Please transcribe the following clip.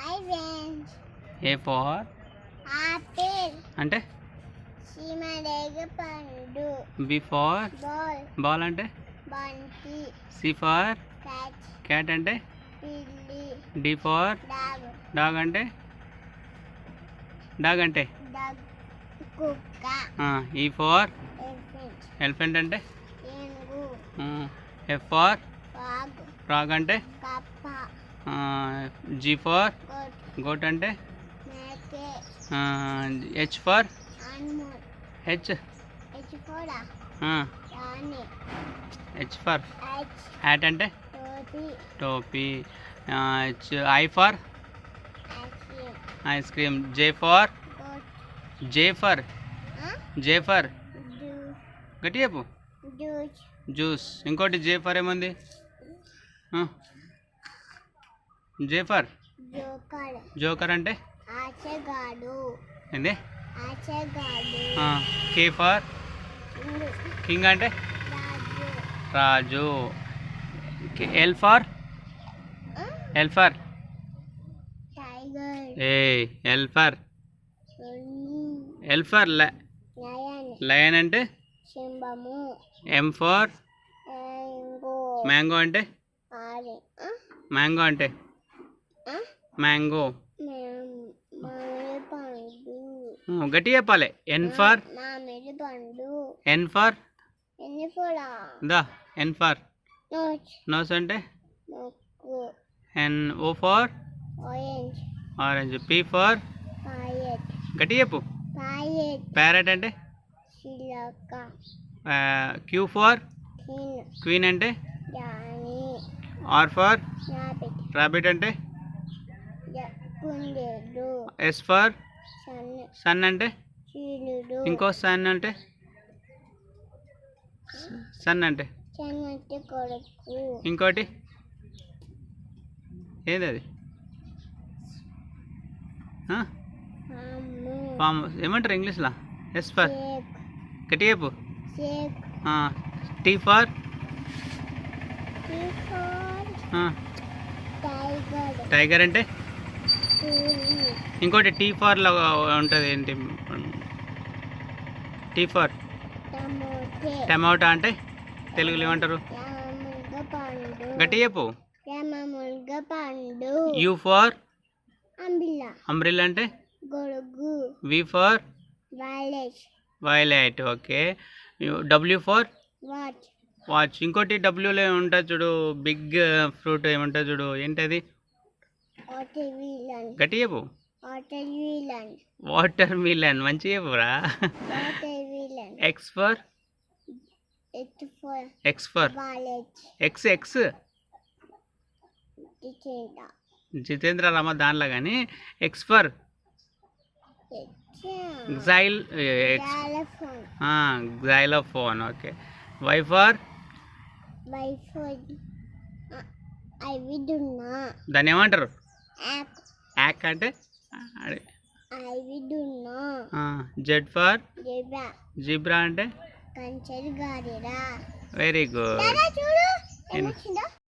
Orange. A for Apple. అంటే Simadega pandu. B for Ball. Ball అంటే Bunty. C for Cat. Cat అంటే Billy. D for Dog. Dog అంటే Dog. Kuka. E for Elephant. Elephant అంటే Pengu. F for Frog. Frog అంటే Kappa. G for Goat. Goat అంటే Meke. H for Animal. H H for Rani. H for H. Hat అంటే Topi. టోపీ I for Ice. Ice cream J for Goat. J for Huh? J for Do. గట్టి చెప్పు Juice. Juice ఇంకోటి జేఫర్ ఏముంది జేఫర్ Joker. Joker అంటే ఆచగాడు. ఏంది ఆచగాడు. కే for king అంటే రాజు. రాజు L for L for tiger. A L for L for lion. Lion అంటే సింహము. M for mango. మ్యాంగో అంటే ఆరెంజ్. మ్యాంగో అంటే మ్యాంగో మామిడి పండు. గట్టి చెప్పాలి ఎన్ ఫర్ మామిడి పండు. ఎన్ ఫర్ ఎన్ని కూడా దా ఎన్ ఫర్ నోచ్. నోస్ అంటే మొక్కు. N O for orange. Orange P for poet. గట్టి చెప్పు పాయట్. ప్యారెట్ అంటే చిలక. Q for queen. క్వీన్ అంటే రాణి. R for rabbit. రాబిట్ అంటే కుందేలు. Yes for sun. సన్ అంటే చీలుడు. ఇంకో సన్ అంటే సన్ అంటే చెన్నటి కొడుకు. ఇంకోటి ఏది అది అమ్ము. పాము ఏమంటారు ఇంగ్లీష్లో ఎస్ ఫర్ షేక్. గట్టి చెప్పు shake. T for tiger. Tiger అంటే పులి. ఇంకోటి టీ ఫర్లో ఉంటుంది ఏంటి టీ ఫర్ టమోటే. టమాటా అంటే తెలుగులో ఏమంటారు రామమునగ పండు. గట్టి చెప్పు రామమునగ పండు. You for అంబిలా. అంబ్రిల్ అంటే గొడుగు. V for violet. Violet okay W for watch. Watch ఇంకోటి డబ్ల్యూలో ఉంటుంది చూడు బిగ్ ఫ్రూట్ ఏముంటుంది చూడు ఏంటది వాటర్ మిలన్. గట్టి చెప్పు వాటర్ మిలన్. వాటర్ మిలన్ మంచి చెప్పురా watermelon. X for at for X for wallet. X X టికెండా. జితేంద్ర రమ దానిలో కానీ ఎక్స్ ఫర్ గ్జైల్ xylophone okay Y for wiper. ఐవిడున్నా. దాన్ని ఏమంటారు యాప్. యాక్ అంటే ఐవిడున్నా. Z for zebra. జిబ్రా అంటే కంచెలు గారెరా. వెరీ గుడ్ చూడు ఏమొచ్చిందో.